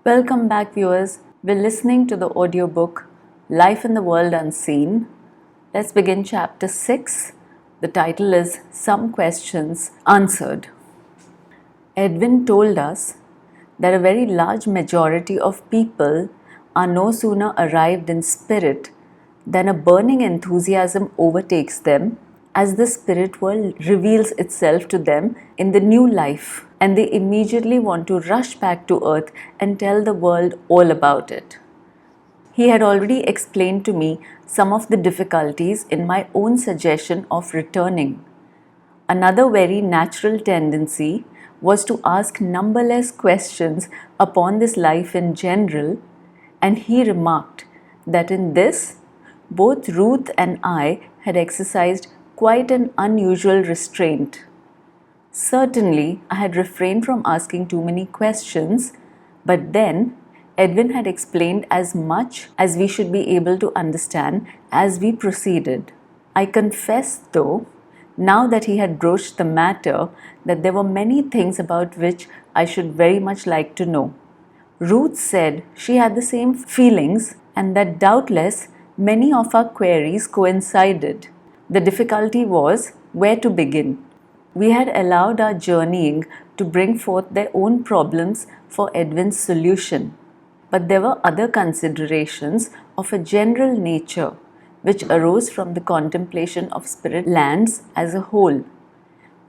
Welcome back, viewers. We're listening to the audiobook Life in the World Unseen. Let's begin Chapter 6. The title is Some Questions Answered. Edwin told us that a very large majority of people are no sooner arrived in spirit than a burning enthusiasm overtakes them as the spirit world reveals itself to them in the new life, and they immediately want to rush back to earth and tell the world all about it. He had already explained to me some of the difficulties in my own suggestion of returning. Another very natural tendency was to ask numberless questions upon this life in general, and he remarked that in this, both Ruth and I had exercised quite an unusual restraint. Certainly, I had refrained from asking too many questions, but then Edwin had explained as much as we should be able to understand as we proceeded. I confess, though, now that he had broached the matter, that there were many things about which I should very much like to know. Ruth said she had the same feelings and that doubtless many of our queries coincided. The difficulty was where to begin. We had allowed our journeying to bring forth their own problems for Edwin's solution, but there were other considerations of a general nature which arose from the contemplation of spirit lands as a whole.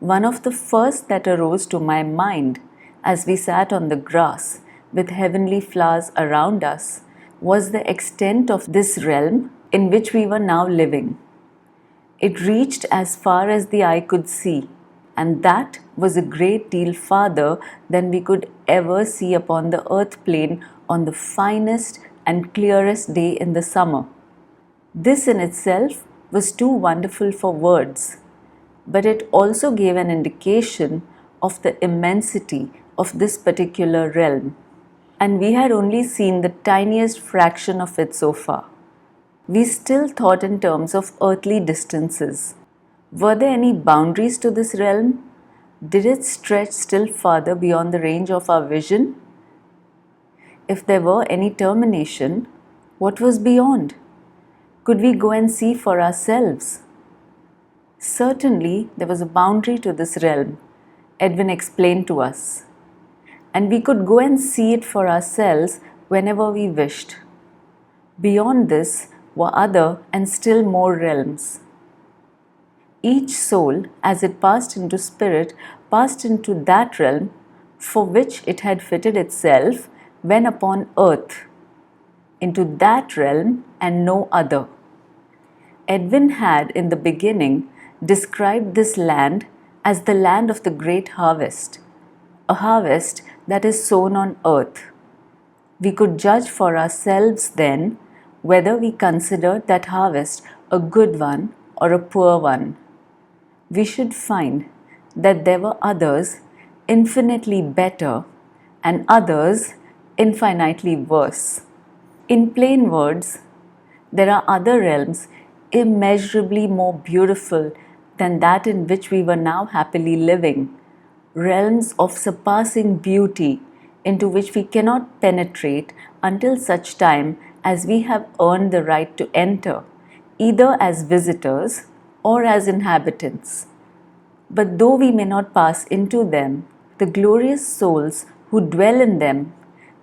One of the first that arose to my mind as we sat on the grass with heavenly flowers around us was the extent of this realm in which we were now living. It reached as far as the eye could see, and that was a great deal farther than we could ever see upon the earth plane on the finest and clearest day in the summer. This in itself was too wonderful for words, but it also gave an indication of the immensity of this particular realm, and we had only seen the tiniest fraction of it so far. We still thought in terms of earthly distances. Were there any boundaries to this realm? Did it stretch still farther beyond the range of our vision? If there were any termination, what was beyond? Could we go and see for ourselves? Certainly, there was a boundary to this realm, Edwin explained to us, and we could go and see it for ourselves whenever we wished. Beyond this were other and still more realms. Each soul, as it passed into spirit, passed into that realm for which it had fitted itself when upon earth, into that realm and no other. Edwin had in the beginning described this land as the land of the great harvest, a harvest that is sown on earth. We could judge for ourselves then whether we considered that harvest a good one or a poor one. We should find that there were others infinitely better and others infinitely worse. In plain words, there are other realms immeasurably more beautiful than that in which we were now happily living, realms of surpassing beauty into which we cannot penetrate until such time as we have earned the right to enter, either as visitors or as inhabitants. But though we may not pass into them, the glorious souls who dwell in them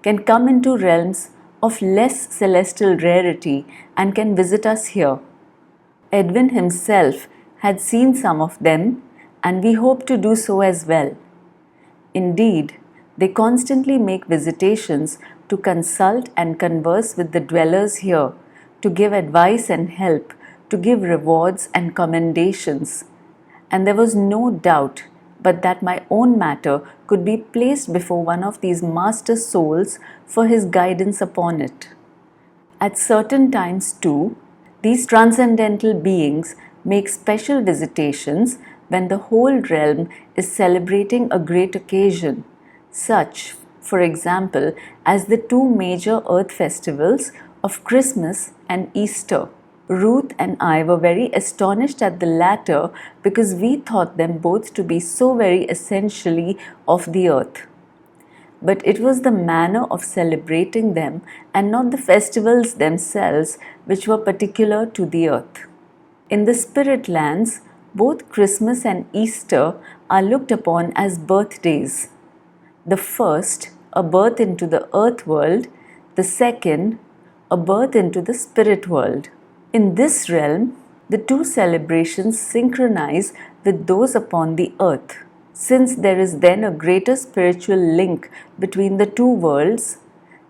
can come into realms of less celestial rarity and can visit us here. Edwin himself had seen some of them, and we hope to do so as well. Indeed, they constantly make visitations to consult and converse with the dwellers here, to give advice and help, to give rewards and commendations. And there was no doubt but that my own matter could be placed before one of these master souls for his guidance upon it. At certain times too, these transcendental beings make special visitations when the whole realm is celebrating a great occasion, such, for example, as the two major earth festivals of Christmas and Easter. Ruth and I were very astonished at the latter because we thought them both to be so very essentially of the earth. but it was the manner of celebrating them and not the festivals themselves which were particular to the earth. In the spirit lands, both Christmas and Easter are looked upon as birthdays. The first, a birth into the earth world, the second, a birth into the spirit world. In this realm, the two celebrations synchronize with those upon the earth. Since there is then a greater spiritual link between the two worlds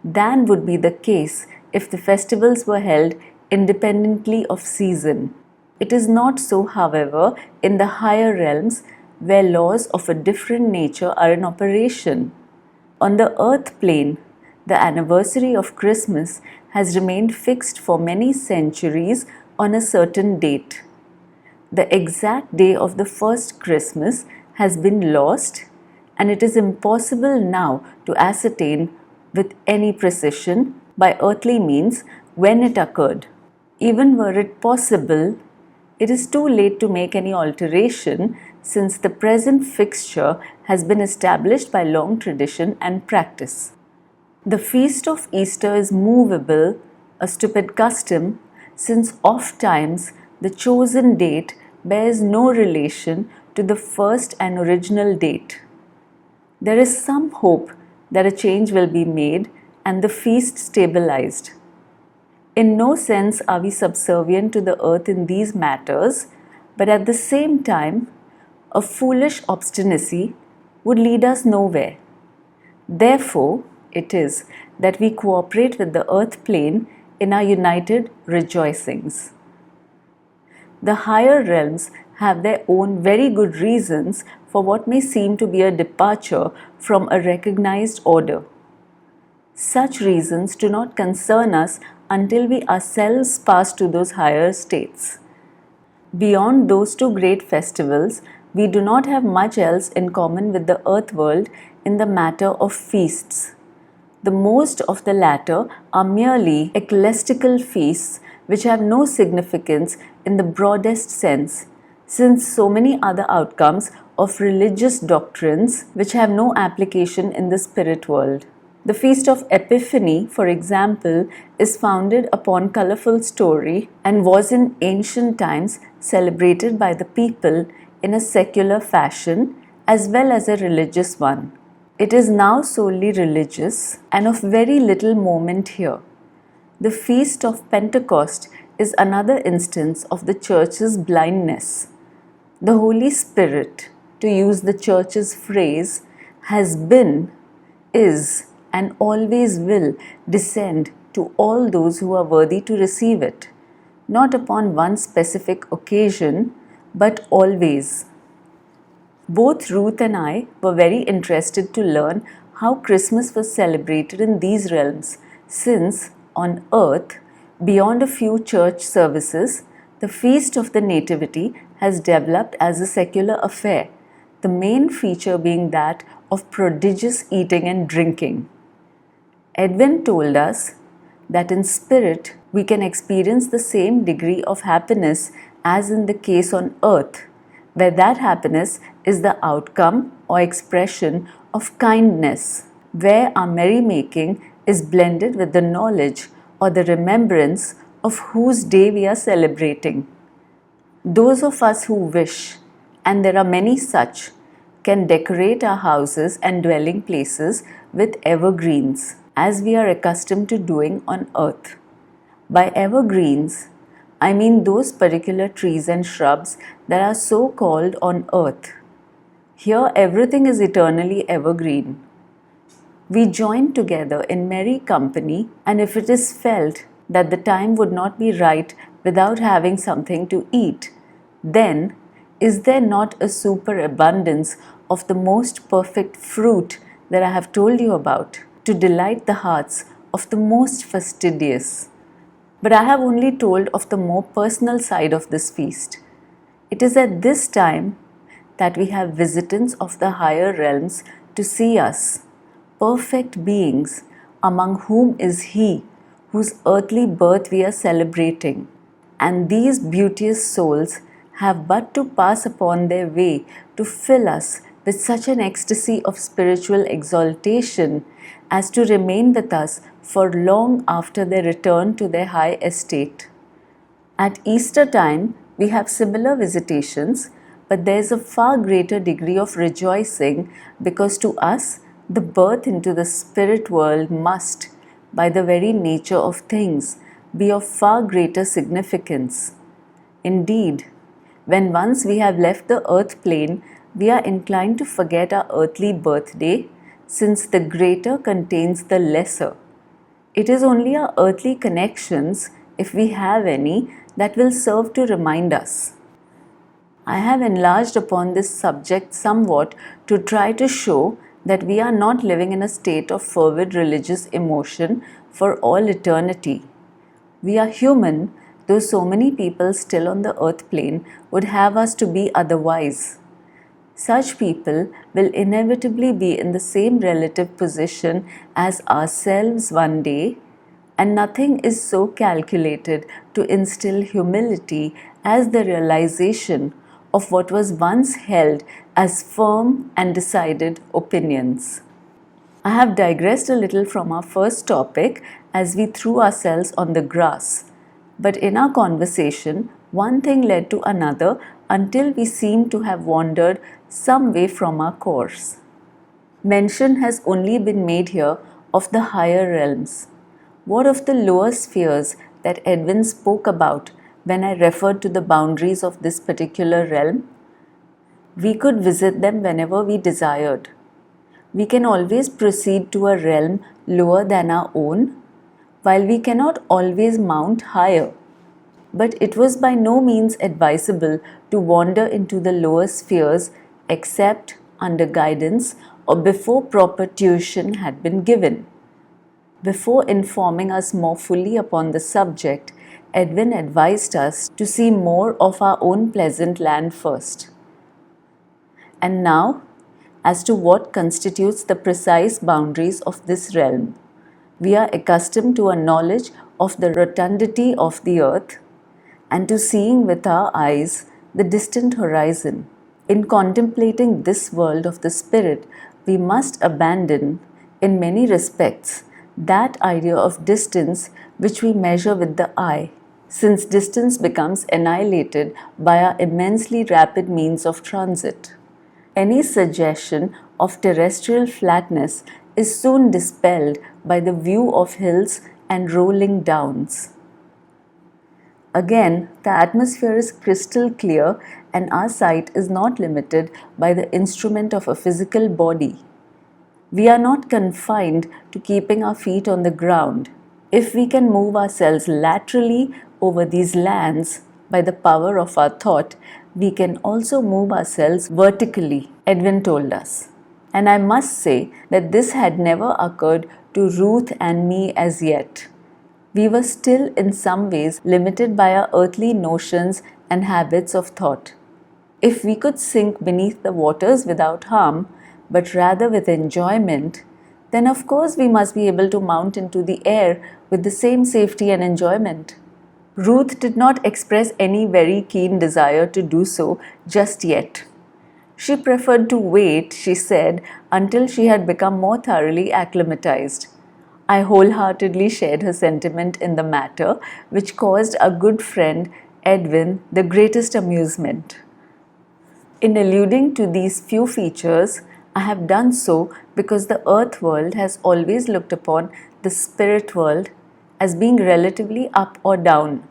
than would be the case if the festivals were held independently of season. It is not so, however, in the higher realms where laws of a different nature are in operation. On the earth plane, the anniversary of Christmas has remained fixed for many centuries on a certain date. The exact day of the first Christmas has been lost, and it is impossible now to ascertain with any precision by earthly means when it occurred. Even were it possible, it is too late to make any alteration, since the present fixture has been established by long tradition and practice. The feast of Easter is movable, a stupid custom, since oft times the chosen date bears no relation to the first and original date. There is some hope that a change will be made and the feast stabilized. In no sense are we subservient to the earth in these matters, but at the same time, a foolish obstinacy would lead us nowhere. Therefore, it is that we cooperate with the earth plane in our united rejoicings. The higher realms have their own very good reasons for what may seem to be a departure from a recognized order. Such reasons do not concern us until we ourselves pass to those higher states. Beyond those two great festivals, we do not have much else in common with the earth world in the matter of feasts. The most of the latter are merely ecclesiastical feasts which have no significance in the broadest sense, since so many other outcomes of religious doctrines which have no application in the spirit world. The Feast of Epiphany, for example, is founded upon colorful story and was in ancient times celebrated by the people in a secular fashion as well as a religious one. It is now solely religious and of very little moment here. The Feast of Pentecost is another instance of the Church's blindness. The Holy Spirit, to use the Church's phrase, has been, is, and always will descend to all those who are worthy to receive it, not upon one specific occasion, but always. Both Ruth and I were very interested to learn how Christmas was celebrated in these realms, since, on earth, beyond a few church services, the Feast of the Nativity has developed as a secular affair, the main feature being that of prodigious eating and drinking. Edwin told us that in spirit we can experience the same degree of happiness as in the case on earth, where that happiness is the outcome or expression of kindness, where our merrymaking is blended with the knowledge or the remembrance of whose day we are celebrating. Those of us who wish, and there are many such, can decorate our houses and dwelling places with evergreens, as we are accustomed to doing on earth. By evergreens, I mean those particular trees and shrubs that are so called on earth. Here everything is eternally evergreen. We join together in merry company, and if it is felt that the time would not be right without having something to eat, then is there not a superabundance of the most perfect fruit that I have told you about, to delight the hearts of the most fastidious? But I have only told of the more personal side of this feast. It is at this time that we have visitants of the higher realms to see us, perfect beings, among whom is He whose earthly birth we are celebrating. And these beauteous souls have but to pass upon their way to fill us with such an ecstasy of spiritual exaltation as to remain with us for long after their return to their high estate. At Easter time, we have similar visitations, but there is a far greater degree of rejoicing because to us, the birth into the spirit world must, by the very nature of things, be of far greater significance. Indeed, when once we have left the earth plane, we are inclined to forget our earthly birthday, since the greater contains the lesser. It is only our earthly connections, if we have any, that will serve to remind us. I have enlarged upon this subject somewhat to try to show that we are not living in a state of fervid religious emotion for all eternity. We are human, though so many people still on the earth plane would have us to be otherwise. Such people will inevitably be in the same relative position as ourselves one day, and nothing is so calculated to instill humility as the realization of what was once held as firm and decided opinions. I have digressed a little from our first topic as we threw ourselves on the grass, but in our conversation, one thing led to another until we seemed to have wandered some way from our course. Mention has only been made here of the higher realms. What of the lower spheres that Edwin spoke about when I referred to the boundaries of this particular realm? We could visit them whenever we desired. We can always proceed to a realm lower than our own, while we cannot always mount higher. But it was by no means advisable to wander into the lower spheres except under guidance or before proper tuition had been given. Before informing us more fully upon the subject, Edwin advised us to see more of our own pleasant land first. And now, as to what constitutes the precise boundaries of this realm. We are accustomed to a knowledge of the rotundity of the earth and to seeing with our eyes the distant horizon. In contemplating this world of the spirit, we must abandon, in many respects, that idea of distance which we measure with the eye, since distance becomes annihilated by our immensely rapid means of transit. Any suggestion of terrestrial flatness is soon dispelled by the view of hills and rolling downs. Again, the atmosphere is crystal clear and our sight is not limited by the instrument of a physical body. We are not confined to keeping our feet on the ground. If we can move ourselves laterally over these lands by the power of our thought, we can also move ourselves vertically, Edwin told us. And I must say that this had never occurred to Ruth and me as yet. We were still in some ways limited by our earthly notions and habits of thought. If we could sink beneath the waters without harm, but rather with enjoyment, then of course we must be able to mount into the air with the same safety and enjoyment. Ruth did not express any very keen desire to do so just yet. She preferred to wait, she said, until she had become more thoroughly acclimatized. I wholeheartedly shared her sentiment in the matter, which caused our good friend Edwin the greatest amusement. In alluding to these few features, I have done so because the earth world has always looked upon the spirit world as being relatively up or down.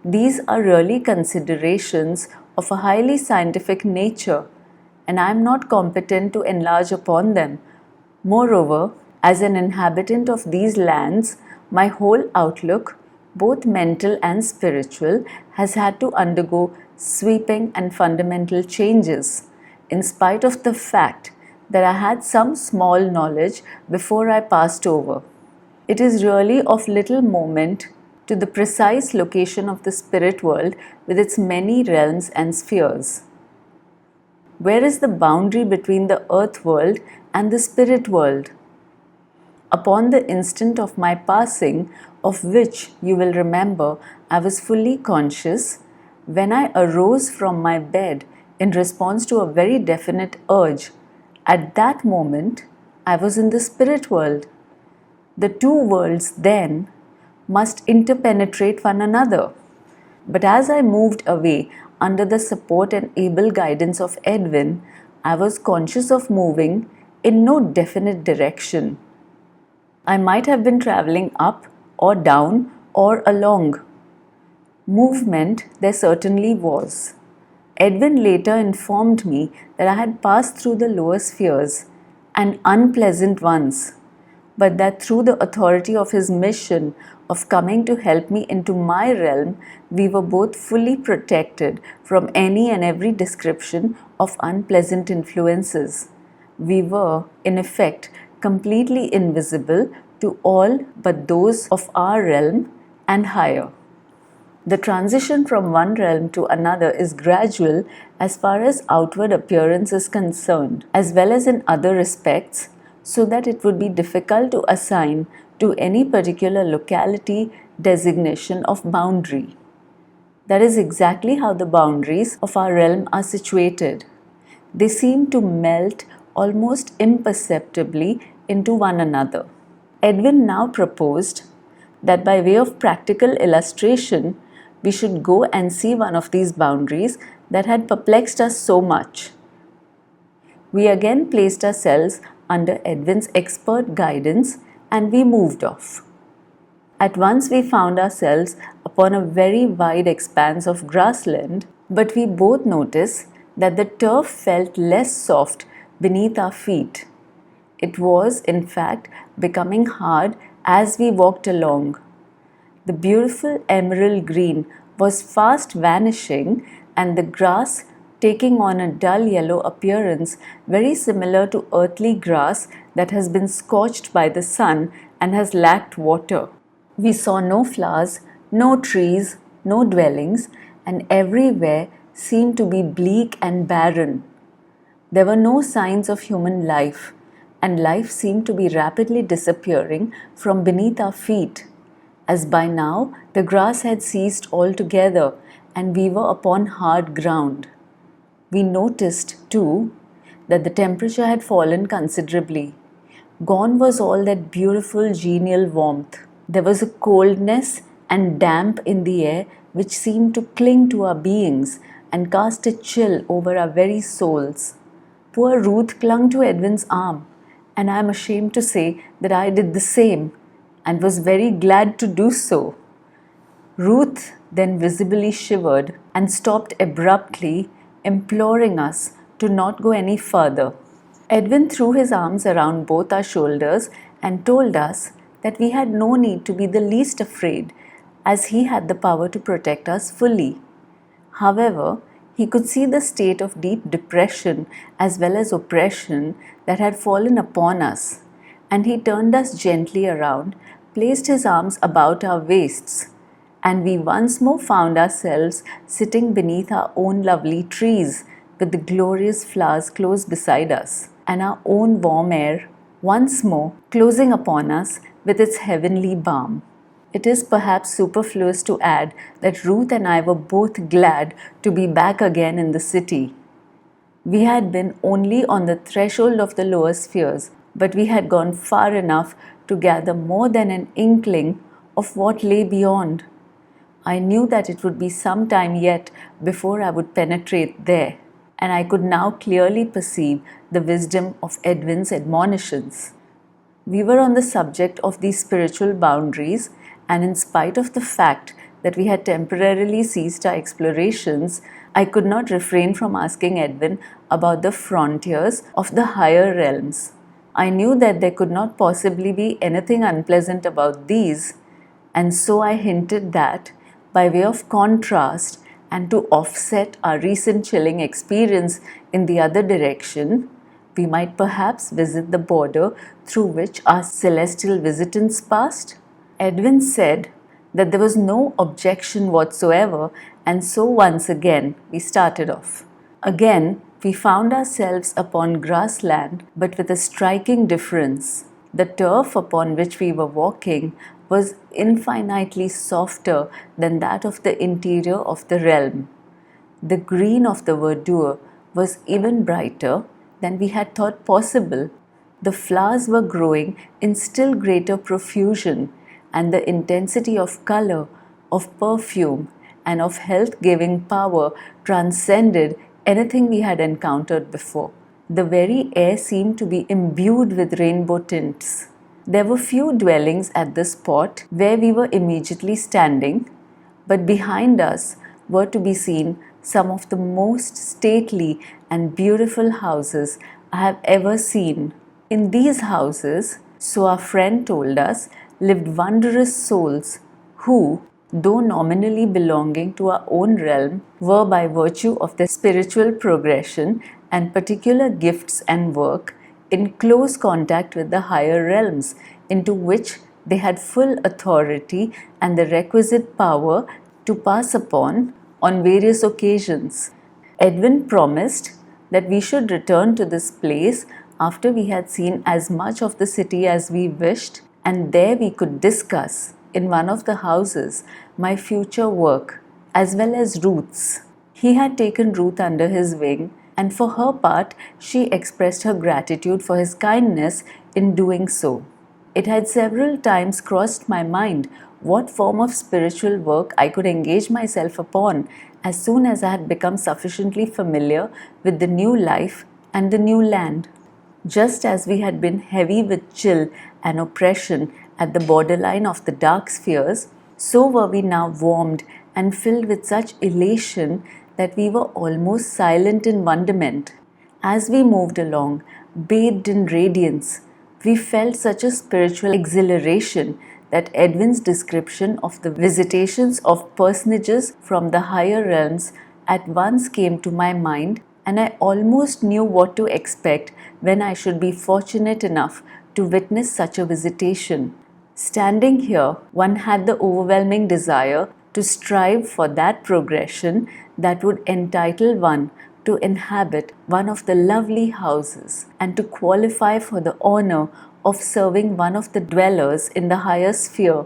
These are really considerations of a highly scientific nature, and I am not competent to enlarge upon them. Moreover, as an inhabitant of these lands, my whole outlook, both mental and spiritual, has had to undergo sweeping and fundamental changes, in spite of the fact that I had some small knowledge before I passed over. It is really of little moment to the precise location of the spirit world with its many realms and spheres. Where is the boundary between the earth world and the spirit world? Upon the instant of my passing, of which you will remember I was fully conscious, when I arose from my bed in response to a very definite urge. At that moment, I was in the spirit world. The two worlds then must interpenetrate one another. But as I moved away under the support and able guidance of Edwin, I was conscious of moving in no definite direction. I might have been traveling up or down or along. Movement there certainly was. Edwin later informed me that I had passed through the lower spheres, and unpleasant ones, but that through the authority of his mission of coming to help me into my realm, we were both fully protected from any and every description of unpleasant influences. We were, in effect, completely invisible to all but those of our realm and higher. The transition from one realm to another is gradual as far as outward appearance is concerned, as well as in other respects, so that it would be difficult to assign to any particular locality designation of boundary. That is exactly how the boundaries of our realm are situated. They seem to melt almost imperceptibly into one another. Edwin now proposed that by way of practical illustration, we should go and see one of these boundaries that had perplexed us so much. We again placed ourselves under Edwin's expert guidance and we moved off. At once we found ourselves upon a very wide expanse of grassland, but we both noticed that the turf felt less soft beneath our feet. It was, in fact, becoming hard as we walked along. The beautiful emerald green was fast vanishing, and the grass taking on a dull yellow appearance very similar to earthly grass that has been scorched by the sun and has lacked water. We saw no flowers, no trees, no dwellings, and everywhere seemed to be bleak and barren. There were no signs of human life, and life seemed to be rapidly disappearing from beneath our feet, as by now the grass had ceased altogether and we were upon hard ground. We noticed, too, that the temperature had fallen considerably. Gone was all that beautiful genial warmth. There was a coldness and damp in the air which seemed to cling to our beings and cast a chill over our very souls. Poor Ruth clung to Edwin's arm, and I am ashamed to say that I did the same and was very glad to do so. Ruth then visibly shivered and stopped abruptly, imploring us to not go any further. Edwin threw his arms around both our shoulders and told us that we had no need to be the least afraid, as he had the power to protect us fully. However, he could see the state of deep depression as well as oppression that had fallen upon us, and he turned us gently around, placed his arms about our waists, and we once more found ourselves sitting beneath our own lovely trees with the glorious flowers close beside us, and our own warm air once more closing upon us with its heavenly balm. It is perhaps superfluous to add that Ruth and I were both glad to be back again in the city. We had been only on the threshold of the lower spheres, but we had gone far enough to gather more than an inkling of what lay beyond. I knew that it would be some time yet before I would penetrate there, and I could now clearly perceive the wisdom of Edwin's admonitions. We were on the subject of these spiritual boundaries, and in spite of the fact that we had temporarily ceased our explorations, I could not refrain from asking Edwin about the frontiers of the higher realms. I knew that there could not possibly be anything unpleasant about these, and so I hinted that, by way of contrast and to offset our recent chilling experience in the other direction, we might perhaps visit the border through which our celestial visitants passed. Edwin said that there was no objection whatsoever, and so once again we started off. Again, we found ourselves upon grassland, but with a striking difference. The turf upon which we were walking was infinitely softer than that of the interior of the realm. The green of the verdure was even brighter than we had thought possible. The flowers were growing in still greater profusion, and the intensity of color, of perfume, and of health giving power transcended anything we had encountered before. The very air seemed to be imbued with rainbow tints. There were few dwellings at the spot where we were immediately standing, but behind us were to be seen some of the most stately and beautiful houses I have ever seen. In these houses, so our friend told us, lived wondrous souls who, though nominally belonging to our own realm, were by virtue of their spiritual progression and particular gifts and work in close contact with the higher realms, into which they had full authority and the requisite power to pass upon on various occasions. Edwin promised that we should return to this place after we had seen as much of the city as we wished, and there we could discuss in one of the houses my future work as well as Ruth's. He had taken Ruth under his wing, and for her part she expressed her gratitude for his kindness in doing so. It had several times crossed my mind what form of spiritual work I could engage myself upon as soon as I had become sufficiently familiar with the new life and the new land. Just as we had been heavy with chill and oppression at the borderline of the dark spheres, so were we now warmed and filled with such elation that we were almost silent in wonderment. As we moved along, bathed in radiance, we felt such a spiritual exhilaration that Edwin's description of the visitations of personages from the higher realms at once came to my mind, and I almost knew what to expect when I should be fortunate enough to witness such a visitation. Standing here, one had the overwhelming desire to strive for that progression that would entitle one to inhabit one of the lovely houses and to qualify for the honor of serving one of the dwellers in the higher sphere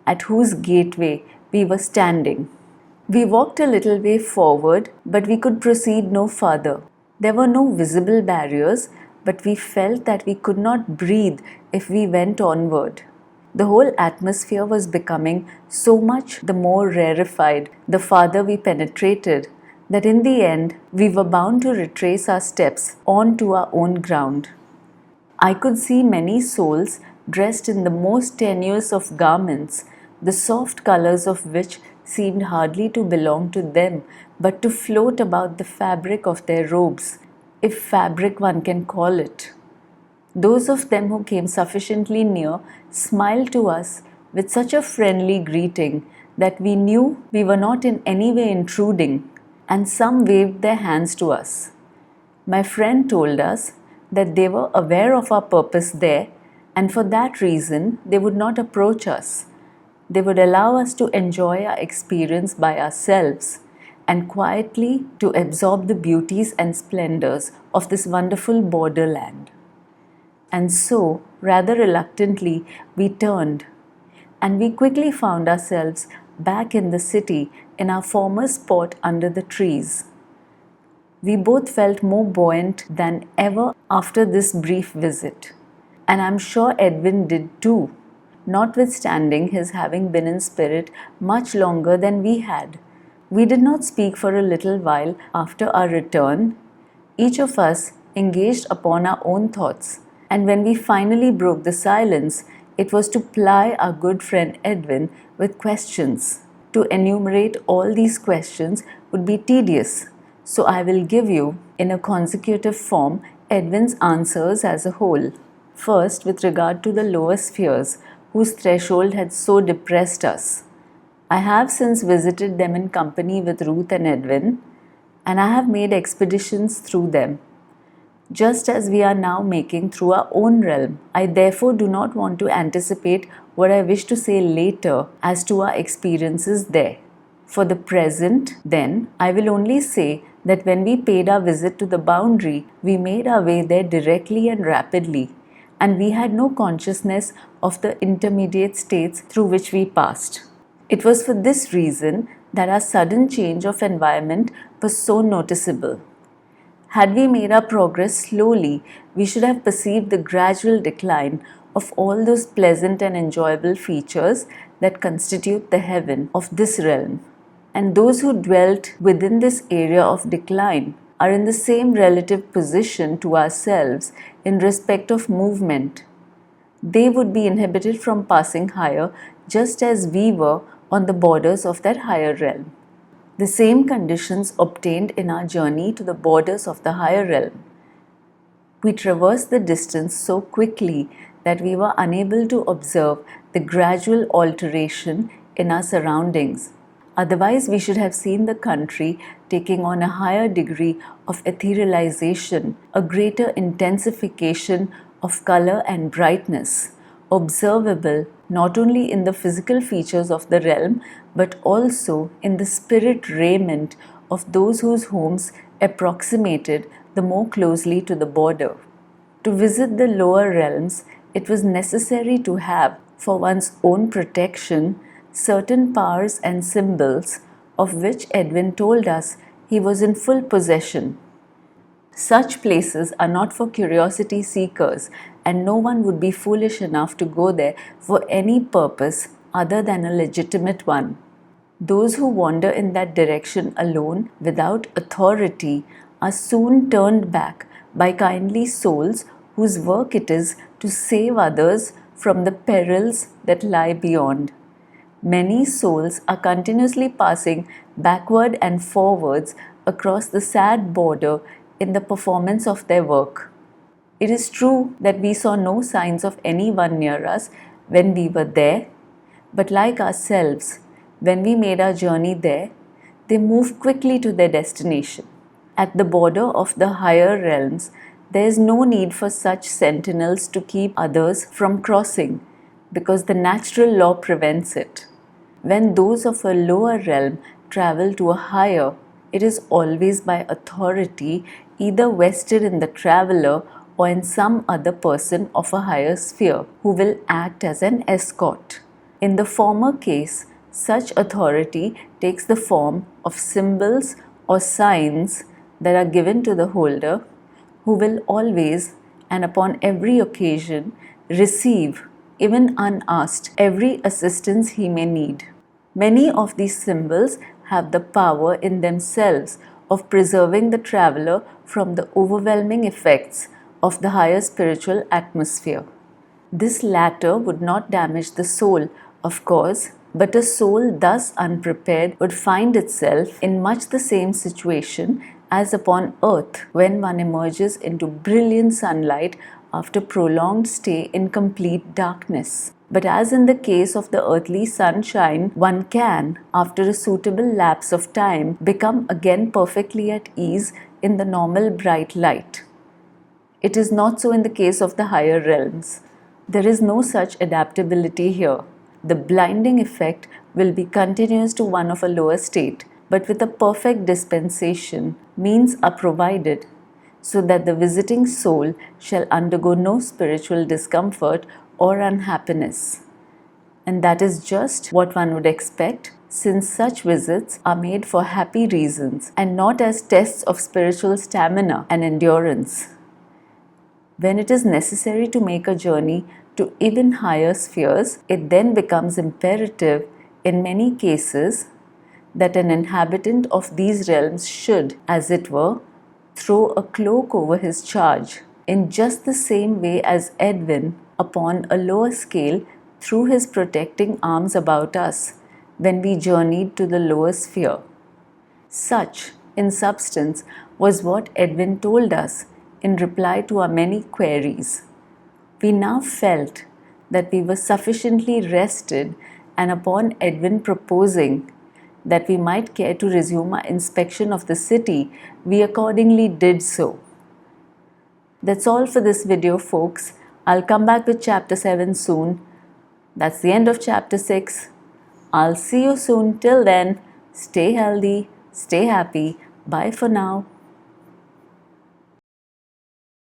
at whose gateway we were standing. We walked a little way forward, but we could proceed no further. There were no visible barriers, but we felt that we could not breathe if we went onward. The whole atmosphere was becoming so much the more rarefied the farther we penetrated, that in the end we were bound to retrace our steps on to our own ground. I could see many souls dressed in the most tenuous of garments, the soft colours of which seemed hardly to belong to them, but to float about the fabric of their robes, if fabric one can call it. Those of them who came sufficiently near smiled to us with such a friendly greeting that we knew we were not in any way intruding, and some waved their hands to us. My friend told us that they were aware of our purpose there, and for that reason they would not approach us. They would allow us to enjoy our experience by ourselves and quietly to absorb the beauties and splendors of this wonderful borderland. And so, rather reluctantly, we turned, and we quickly found ourselves back in the city in our former spot under the trees. We both felt more buoyant than ever after this brief visit, and I'm sure Edwin did too, notwithstanding his having been in spirit much longer than we had. We did not speak for a little while after our return, each of us engaged upon our own thoughts, and when we finally broke the silence, it was to ply our good friend Edwin with questions. To enumerate all these questions would be tedious, so I will give you, in a consecutive form, Edwin's answers as a whole. First, with regard to the lower spheres, whose threshold had so depressed us. I have since visited them in company with Ruth and Edwin, and I have made expeditions through them, just as we are now making through our own realm. I therefore do not want to anticipate what I wish to say later as to our experiences there. For the present, then, I will only say that when we paid our visit to the boundary, we made our way there directly and rapidly, and we had no consciousness of the intermediate states through which we passed. It was for this reason that our sudden change of environment was so noticeable. Had we made our progress slowly, we should have perceived the gradual decline of all those pleasant and enjoyable features that constitute the heaven of this realm. And those who dwelt within this area of decline are in the same relative position to ourselves in respect of movement. They would be inhibited from passing higher just as we were on the borders of that higher realm. The same conditions obtained in our journey to the borders of the higher realm. We traversed the distance so quickly that we were unable to observe the gradual alteration in our surroundings. Otherwise, we should have seen the country taking on a higher degree of etherealization, a greater intensification of color and brightness, observable not only in the physical features of the realm, but also in the spirit raiment of those whose homes approximated the more closely to the border. To visit the lower realms, it was necessary to have, for one's own protection, certain powers and symbols of which Edwin told us he was in full possession. Such places are not for curiosity seekers, and no one would be foolish enough to go there for any purpose other than a legitimate one. Those who wander in that direction alone, without authority, are soon turned back by kindly souls whose work it is to save others from the perils that lie beyond. Many souls are continuously passing backward and forwards across the sad border in the performance of their work. It is true that we saw no signs of anyone near us when we were there, but like ourselves, when we made our journey there, they moved quickly to their destination. At the border of the higher realms, there is no need for such sentinels to keep others from crossing, because the natural law prevents it. When those of a lower realm travel to a higher, it is always by authority either vested in the traveler or in some other person of a higher sphere who will act as an escort. In the former case, such authority takes the form of symbols or signs that are given to the holder, who will always and upon every occasion receive, even unasked, every assistance he may need. Many of these symbols have the power in themselves of preserving the traveler from the overwhelming effects of the higher spiritual atmosphere. This latter would not damage the soul, of course, but a soul thus unprepared would find itself in much the same situation as upon earth when one emerges into brilliant sunlight after prolonged stay in complete darkness. But as in the case of the earthly sunshine, one can, after a suitable lapse of time, become again perfectly at ease in the normal bright light. It is not so in the case of the higher realms. There is no such adaptability here. The blinding effect will be continuous to one of a lower state, but with a perfect dispensation, means are provided so that the visiting soul shall undergo no spiritual discomfort or unhappiness. And that is just what one would expect, since such visits are made for happy reasons and not as tests of spiritual stamina and endurance. When it is necessary to make a journey to even higher spheres, it then becomes imperative in many cases that an inhabitant of these realms should, as it were, throw a cloak over his charge, in just the same way as Edwin, upon a lower scale, threw his protecting arms about us when we journeyed to the lower sphere. Such, in substance, was what Edwin told us in reply to our many queries. We now felt that we were sufficiently rested, and upon Edwin proposing that we might care to resume our inspection of the city, we accordingly did so. That's all for this video, folks. I'll come back with chapter 7 soon. That's the end of chapter 6. I'll see you soon. Till then, stay healthy, stay happy. Bye for now.